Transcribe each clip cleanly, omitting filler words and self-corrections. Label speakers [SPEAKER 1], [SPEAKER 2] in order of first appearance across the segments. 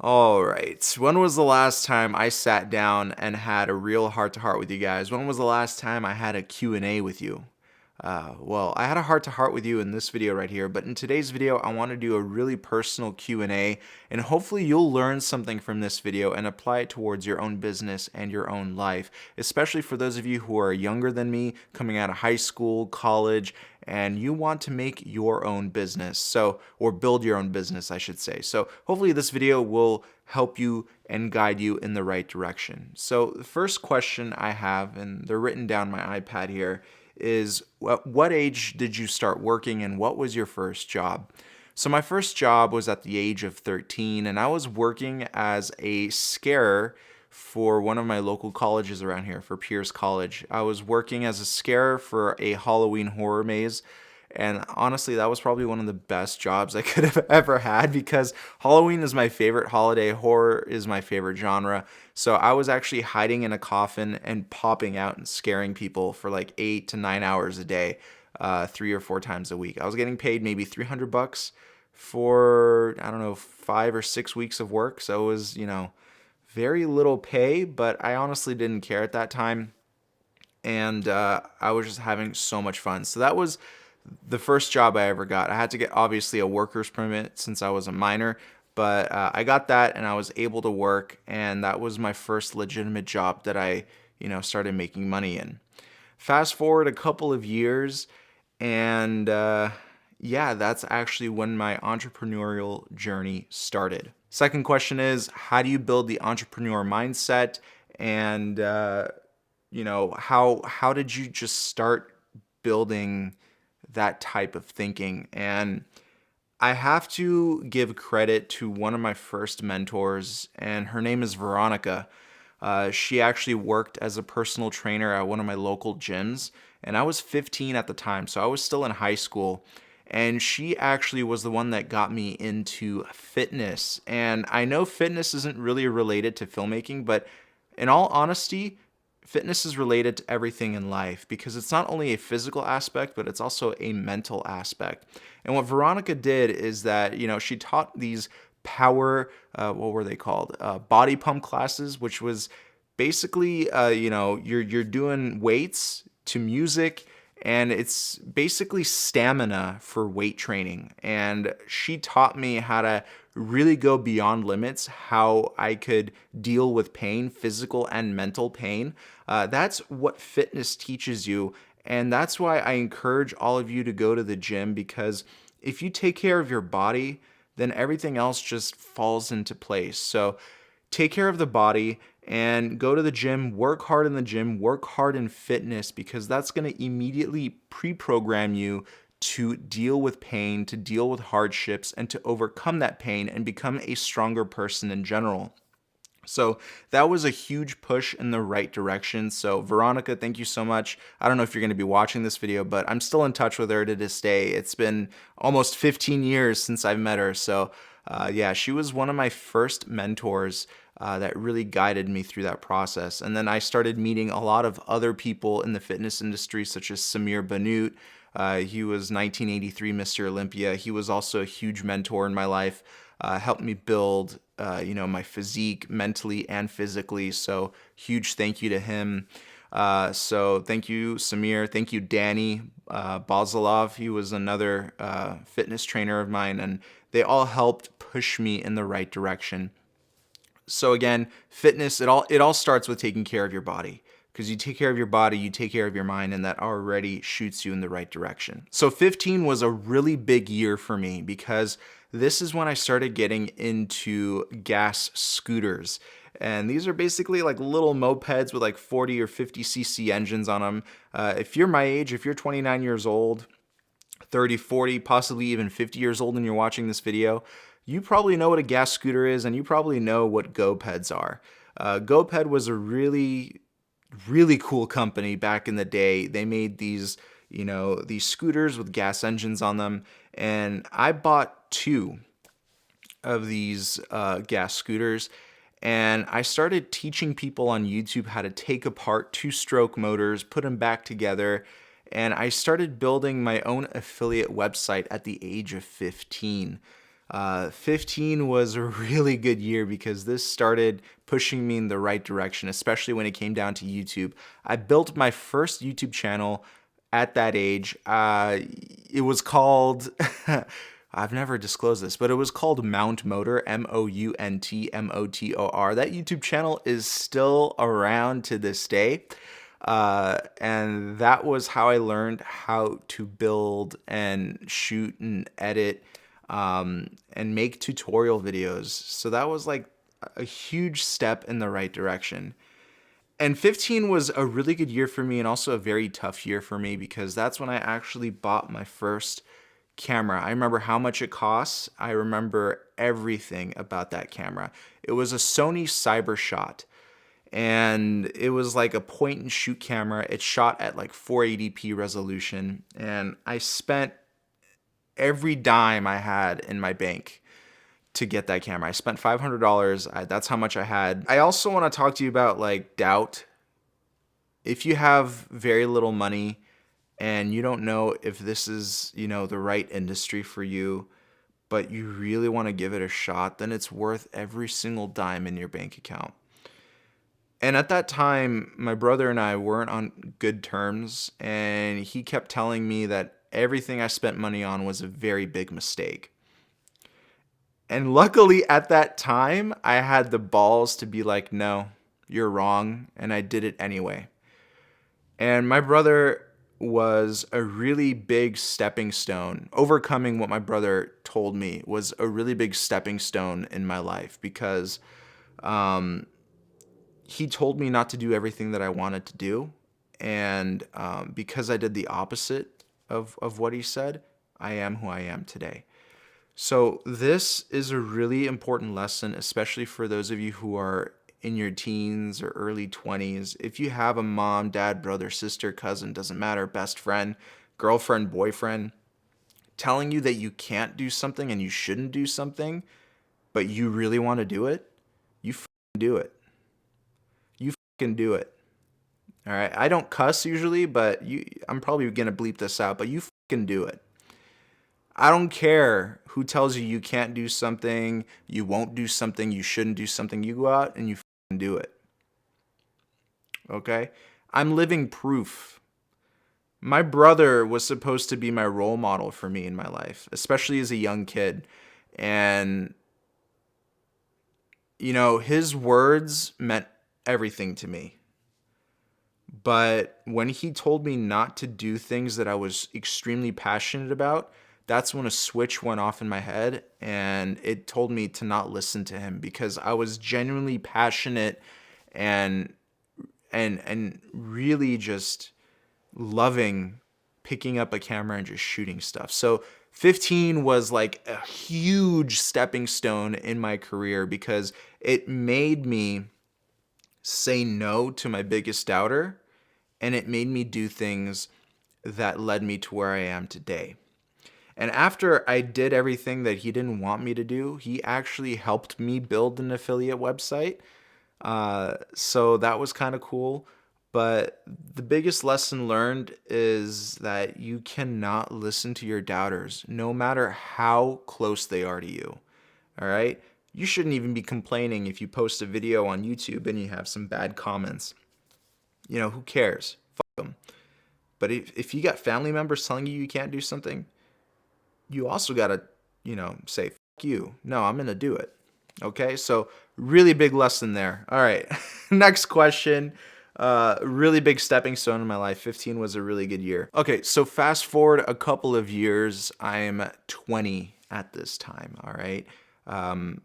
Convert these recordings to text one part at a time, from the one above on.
[SPEAKER 1] All right. When was the last time I sat down and had a real heart-to-heart with you guys? When was the last time I had a Q&A with you? Well, I had a heart-to-heart with you in this video right here, but in today's video, I want to do a really personal Q&A, and hopefully you'll learn something from this video and apply it towards your own business and your own life, especially for those of you who are younger than me, coming out of high school, college, and you want to make your own business, or build your own business, I should say. So hopefully this video will help you and guide you in the right direction. So the first question I have, and they're written down my iPad here, is what age did you start working and what was your first job? So my first job was at the age of 13, and I was working as a scarer for one of my local colleges around here, for Pierce College. I was working as a scarer for a Halloween horror maze. And honestly, that was probably one of the best jobs I could have ever had because Halloween is my favorite holiday, horror is my favorite genre. So I was actually hiding in a coffin and popping out and scaring people for like 8 to 9 hours a day, 3 or 4 times a week. I was getting paid maybe $300 for, I don't know, 5 or 6 weeks of work. So it was, very little pay, but I honestly didn't care at that time. And I was just having so much fun. So that was the first job I ever got. I had to get obviously a worker's permit since I was a minor, but I got that and I was able to work, and that was my first legitimate job that I, started making money in. Fast forward a couple of years, and yeah, that's actually when my entrepreneurial journey started. Second question is, how do you build the entrepreneur mindset, and how did you just start building that type of thinking? And I have to give credit to one of my first mentors, and her name is Veronica. She actually worked as a personal trainer at one of my local gyms, and I was 15 at the time, so I was still in high school. And she actually was the one that got me into fitness. And I know fitness isn't really related to filmmaking, but in all honesty, fitness is related to everything in life because it's not only a physical aspect, but it's also a mental aspect. And what Veronica did is that, she taught these power, what were they called? Body pump classes, which was basically, you're doing weights to music, and it's basically stamina for weight training. And she taught me how to really go beyond limits, how I could deal with pain, physical and mental pain. That's what fitness teaches you. And that's why I encourage all of you to go to the gym, because if you take care of your body, then everything else just falls into place. So take care of the body and go to the gym, work hard in the gym, work hard in fitness, because that's going to immediately pre-program you to deal with pain, to deal with hardships, and to overcome that pain and become a stronger person in general. So that was a huge push in the right direction. So Veronica, thank you so much. I don't know if you're going to be watching this video, but I'm still in touch with her to this day. It's been almost 15 years since I've met her. So yeah, she was one of my first mentors that really guided me through that process. And then I started meeting a lot of other people in the fitness industry, such as Samir Banut. He was 1983 Mr. Olympia. He was also a huge mentor in my life, helped me build my physique mentally and physically. So huge thank you to him. So thank you, Samir. Thank you, Danny Bozilov. He was another fitness trainer of mine, and they all helped push me in the right direction. So again, fitness, it all starts with taking care of your body. Because you take care of your body, you take care of your mind, and that already shoots you in the right direction. So 15 was a really big year for me because this is when I started getting into gas scooters. And these are basically like little mopeds with like 40 or 50cc engines on them. If you're my age, if you're 29 years old, 30, 40, possibly even 50 years old and you're watching this video, you probably know what a gas scooter is, and you probably know what GoPeds are. GoPed was a really cool company back in the day. They made these scooters with gas engines on them, and I bought 2 of these gas scooters, and I started teaching people on YouTube how to take apart 2-stroke motors, put them back together, and I started building my own affiliate website at the age of 15. 15 was a really good year because this started pushing me in the right direction, especially when it came down to YouTube. I built my first YouTube channel at that age. It was called, I've never disclosed this, but it was called Mount Motor, Mountmotor. That YouTube channel is still around to this day. And that was how I learned how to build and shoot and edit and make tutorial videos. So that was like a huge step in the right direction. And 15 was a really good year for me and also a very tough year for me because that's when I actually bought my first camera. I remember how much it costs. I remember everything about that camera. It was a Sony CyberShot and it was like a point and shoot camera. It shot at like 480p resolution and I spent every dime I had in my bank to get that camera. I spent $500. That's how much I had. I also want to talk to you about like doubt. If you have very little money and you don't know if this is, the right industry for you, but you really want to give it a shot, then it's worth every single dime in your bank account. And at that time, my brother and I weren't on good terms, and he kept telling me that everything I spent money on was a very big mistake. And luckily at that time, I had the balls to be like, no, you're wrong. And I did it anyway. And my brother was a really big stepping stone. Overcoming what my brother told me was a really big stepping stone in my life because he told me not to do everything that I wanted to do. And because I did the opposite of what he said, I am who I am today. So this is a really important lesson, especially for those of you who are in your teens or early 20s. If you have a mom, dad, brother, sister, cousin, doesn't matter, best friend, girlfriend, boyfriend, telling you that you can't do something and you shouldn't do something, but you really want to do it, you do it. You do it. All right. I don't cuss usually, but I'm probably going to bleep this out, but you do it. I don't care who tells you you can't do something, you won't do something, you shouldn't do something. You go out and you do it. Okay? I'm living proof. My brother was supposed to be my role model for me in my life, especially as a young kid. And, his words meant everything to me. But when he told me not to do things that I was extremely passionate about, that's when a switch went off in my head and it told me to not listen to him because I was genuinely passionate and really just loving picking up a camera and just shooting stuff. So 15 was like a huge stepping stone in my career because it made me say no to my biggest doubter and it made me do things that led me to where I am today. And after I did everything that he didn't want me to do, he actually helped me build an affiliate website. So that was kind of cool. But the biggest lesson learned is that you cannot listen to your doubters, no matter how close they are to you. All right? You shouldn't even be complaining if you post a video on YouTube and you have some bad comments. Who cares? Fuck them. But if you got family members telling you can't do something, you also got to, say, fuck you. No, I'm going to do it. Okay. So really big lesson there. All right. Next question. Really big stepping stone in my life. 15 was a really good year. Okay. So fast forward a couple of years. I'm 20 at this time. All right. I'm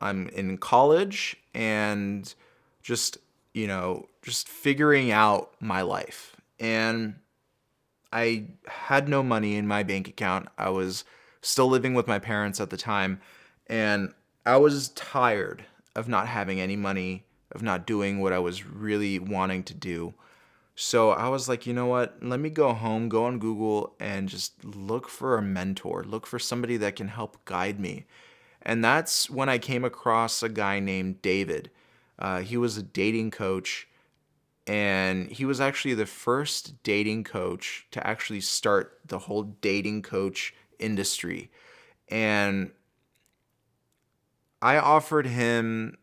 [SPEAKER 1] in college and just figuring out my life. And I had no money in my bank account. I was still living with my parents at the time, and I was tired of not having any money, of not doing what I was really wanting to do. So I was like, you know what? Let me go home, go on Google, and just look for a mentor, look for somebody that can help guide me. And that's when I came across a guy named David. He was a dating coach. And he was actually the first dating coach to actually start the whole dating coach industry. And I offered him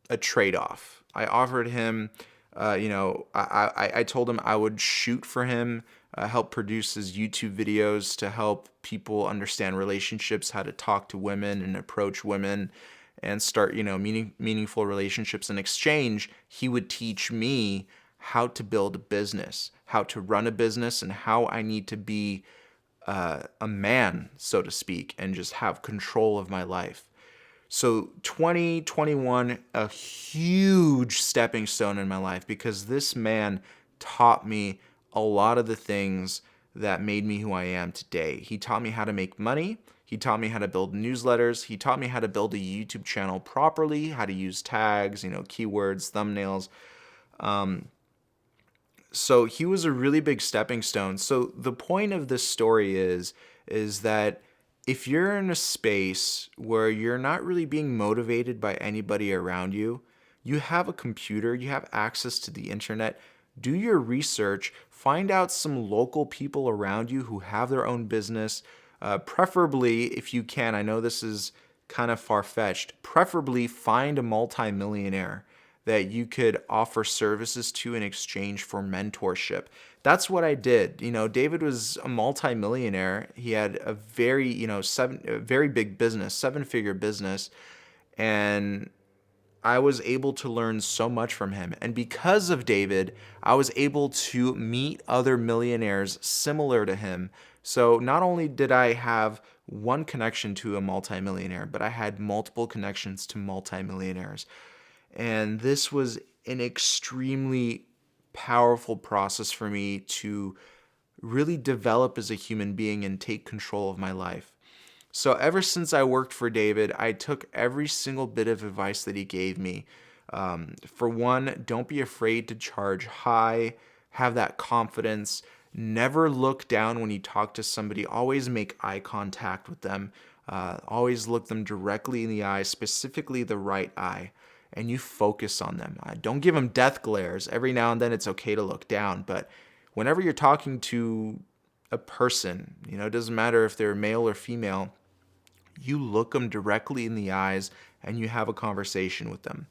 [SPEAKER 1] a trade-off. I offered him, I told him I would shoot for him, help produce his YouTube videos to help people understand relationships, how to talk to women and approach women and start, meaningful relationships. In exchange, he would teach me how to build a business, how to run a business, and how I need to be a man, so to speak, and just have control of my life. So 2021, a huge stepping stone in my life because this man taught me a lot of the things that made me who I am today. He taught me how to make money. He taught me how to build newsletters. He taught me how to build a YouTube channel properly, how to use tags, keywords, thumbnails. So he was a really big stepping stone. So the point of this story is that if you're in a space where you're not really being motivated by anybody around you, you have a computer, you have access to the internet, do your research, find out some local people around you who have their own business, preferably if you can, I know this is kind of far-fetched, preferably find a multimillionaire that you could offer services to in exchange for mentorship. That's what I did. David was a multimillionaire. He had a very, a very big business, seven-figure business, and I was able to learn so much from him. And because of David, I was able to meet other millionaires similar to him. So not only did I have one connection to a multimillionaire, but I had multiple connections to multimillionaires. And this was an extremely powerful process for me to really develop as a human being and take control of my life. So ever since I worked for David, I took every single bit of advice that he gave me. For one, don't be afraid to charge high, have that confidence, never look down when you talk to somebody, always make eye contact with them, always look them directly in the eye, specifically the right eye, and you focus on them. Don't give them death glares. Every now and then it's okay to look down, but whenever you're talking to a person, it doesn't matter if they're male or female, you look them directly in the eyes and you have a conversation with them.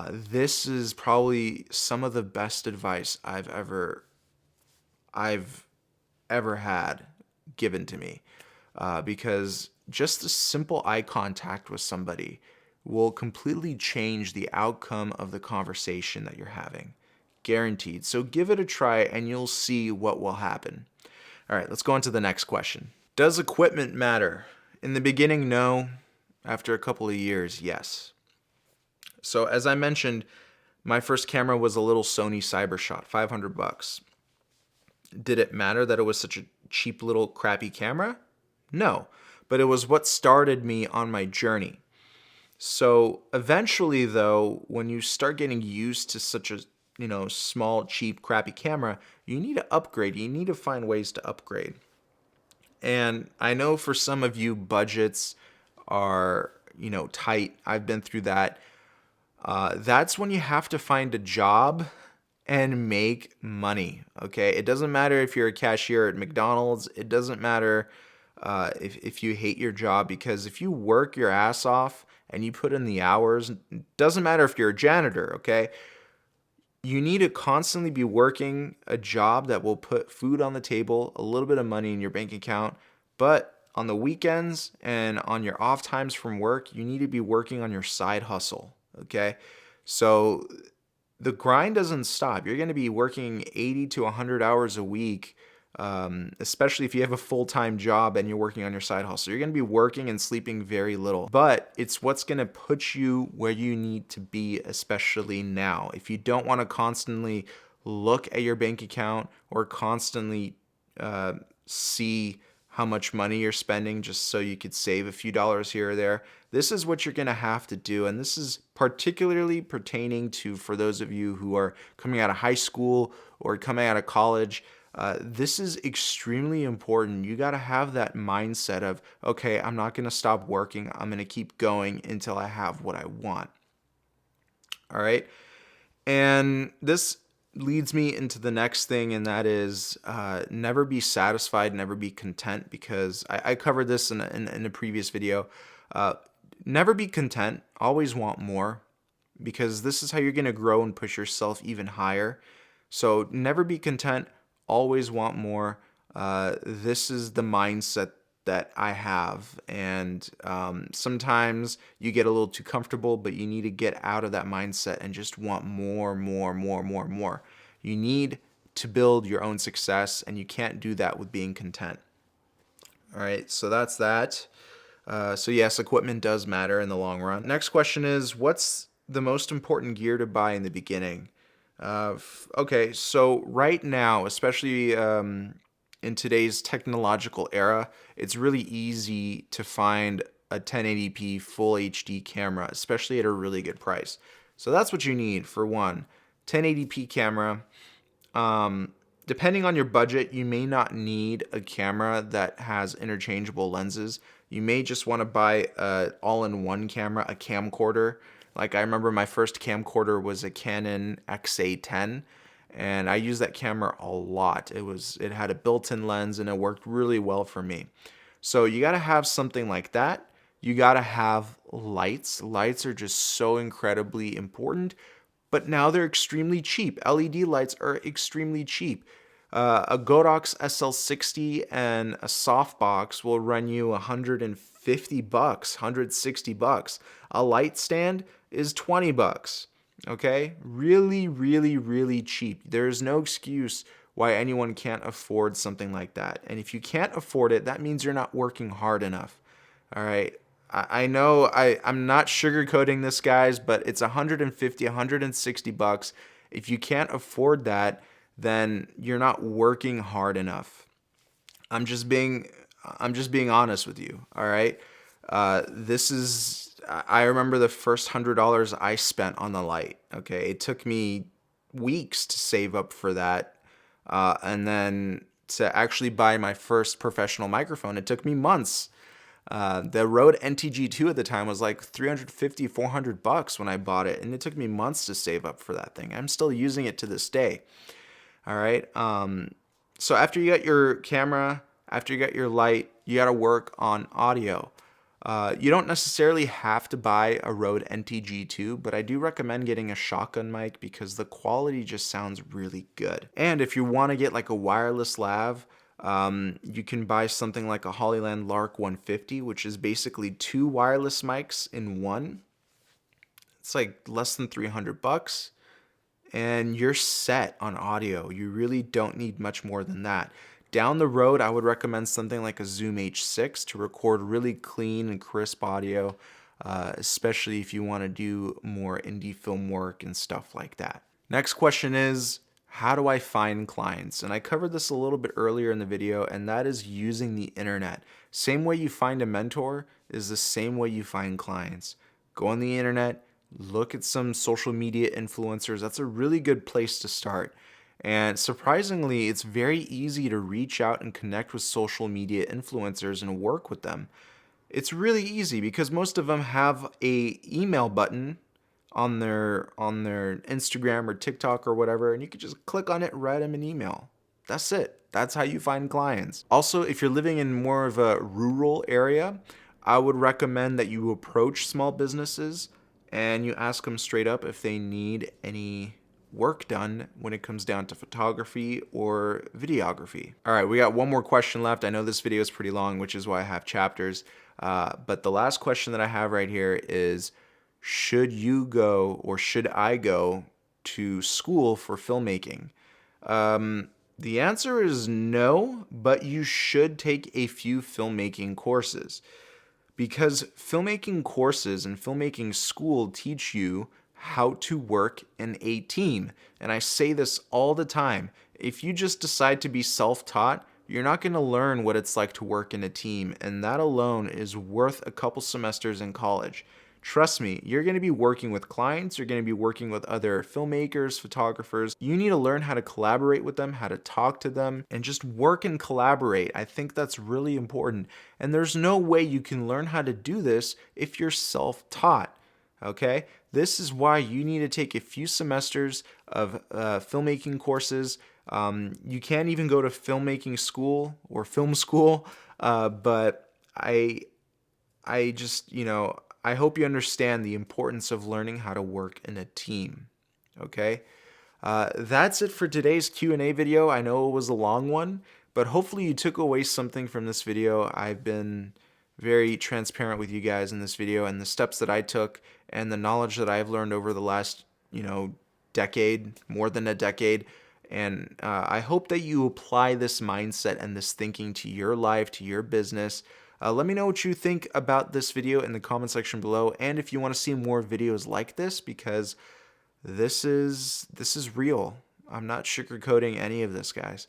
[SPEAKER 1] This is probably some of the best advice I've ever had given to me, because just a simple eye contact with somebody will completely change the outcome of the conversation that you're having. Guaranteed. So give it a try and you'll see what will happen. All right, let's go on to the next question. Does equipment matter? In the beginning, no. After a couple of years, yes. So as I mentioned, my first camera was a little Sony Cybershot, $500. Did it matter that it was such a cheap little crappy camera? No, but it was what started me on my journey. So eventually, though, when you start getting used to such a small, cheap, crappy camera, you need to upgrade. You need to find ways to upgrade. And I know for some of you, budgets are tight. I've been through that. That's when you have to find a job and make money. Okay, it doesn't matter if you're a cashier at McDonald's. It doesn't matter if you hate your job, because if you work your ass off and you put in the hours, it doesn't matter if you're a janitor. Okay, you need to constantly be working a job that will put food on the table, a little bit of money in your bank account. But on the weekends and on your off times from work, you need to be working on your side hustle. Okay, so the grind doesn't stop. You're going to be working 80 to 100 hours a week, especially if you have a full-time job and you're working on your side hustle. You're going to be working and sleeping very little, but it's what's going to put you where you need to be, especially now. If you don't want to constantly look at your bank account or constantly see how much money you're spending just so you could save a few dollars here or there, this is what you're going to have to do. And this is particularly pertaining to for those of you who are coming out of high school or coming out of college. This is extremely important. You got to have that mindset of, okay, I'm not going to stop working. I'm going to keep going until I have what I want. All right. And this leads me into the next thing, and that is never be satisfied, never be content, because I covered this in a previous video. Never be content, always want more, because this is how you're going to grow and push yourself even higher. So never be content, always want more. This is the mindset that I have. And sometimes you get a little too comfortable, but you need to get out of that mindset and just want more, more, more, more, more. You need to build your own success, and you can't do that with being content. All right, so that's that. So yes, equipment does matter in the long run. Next question is, what's the most important gear to buy in the beginning? Okay, so right now, especially in today's technological era, it's really easy to find a 1080p full HD camera, especially at a really good price. So that's what you need for one, 1080p camera. Depending on your budget, you may not need a camera that has interchangeable lenses. You may just want to buy a all-in-one camera, a camcorder. Like I remember my first camcorder was a Canon XA10, and I used that camera a lot. It had a built-in lens and it worked really well for me. So you got to have something like that. You got to have lights. Lights are just so incredibly important, but now they're extremely cheap. LED lights are extremely cheap. A Godox SL60 and a softbox will run you $150, $160. A light stand is $20. Okay? Really, really, really cheap. There's no excuse why anyone can't afford something like that. And if you can't afford it, that means you're not working hard enough. All right? I know I'm not sugarcoating this, guys, but it's 150, 160 bucks. If you can't afford that, then you're not working hard enough. I'm just being honest with you. All right. I remember the first $100 I spent on the light. Okay. It took me weeks to save up for that. And then to actually buy my first professional microphone, it took me months. The Rode NTG2 at the time was like 350, 400 bucks when I bought it, and it took me months to save up for that thing. I'm still using it to this day. All right. So after you got your camera, after you got your light, you got to work on audio. You don't necessarily have to buy a Rode NTG2, but I do recommend getting a shotgun mic because the quality just sounds really good. And if you want to get like a wireless lav, you can buy something like a Hollyland Lark 150, which is basically two wireless mics in one. It's like less than 300 bucks. And you're set on audio. You really don't need much more than that. Down the road, I would recommend something like a Zoom H6 to record really clean and crisp audio, especially if you want to do more indie film work and stuff like that. Next question is, how do I find clients? And I covered this a little bit earlier in the video, and that is using the internet. Same way you find a mentor is the same way you find clients. Go on the internet, look at some social media influencers. That's a really good place to start. And surprisingly, it's very easy to reach out and connect with social media influencers and work with them. It's really easy because most of them have a email button on their Instagram or TikTok or whatever, and you can just click on it and write them an email. That's it. That's how you find clients. Also, if you're living in more of a rural area, I would recommend that you approach small businesses and you ask them straight up if they need any work done when it comes down to photography or videography. All right, we got one more question left. I know this video is pretty long, which is why I have chapters. But the last question that I have right here is, should you go or should I go to school for filmmaking? The answer is no, but you should take a few filmmaking courses. Because filmmaking courses and filmmaking school teach you how to work in a team. And I say this all the time. If you just decide to be self-taught, you're not going to learn what it's like to work in a team. And that alone is worth a couple semesters in college. Trust me, you're going to be working with clients, you're going to be working with other filmmakers, photographers. You need to learn how to collaborate with them, how to talk to them, and just work and collaborate. I think that's really important. And there's no way you can learn how to do this if you're self-taught. Okay? This is why you need to take a few semesters of filmmaking courses. You can't even go to filmmaking school or film school, but I just, I hope you understand the importance of learning how to work in a team. Okay? That's it for today's Q&A video. I know it was a long one, but hopefully you took away something from this video. I've been very transparent with you guys in this video, and the steps that I took and the knowledge that I've learned over the last, decade, more than a decade. And I hope that you apply this mindset and this thinking to your life, to your business. Let me know what you think about this video in the comment section below, and if you want to see more videos like this, because this is real. I'm not sugarcoating any of this, guys.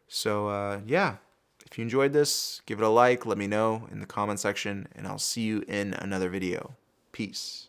[SPEAKER 1] So yeah, if you enjoyed this, give it a like, let me know in the comment section, and I'll see you in another video. Peace.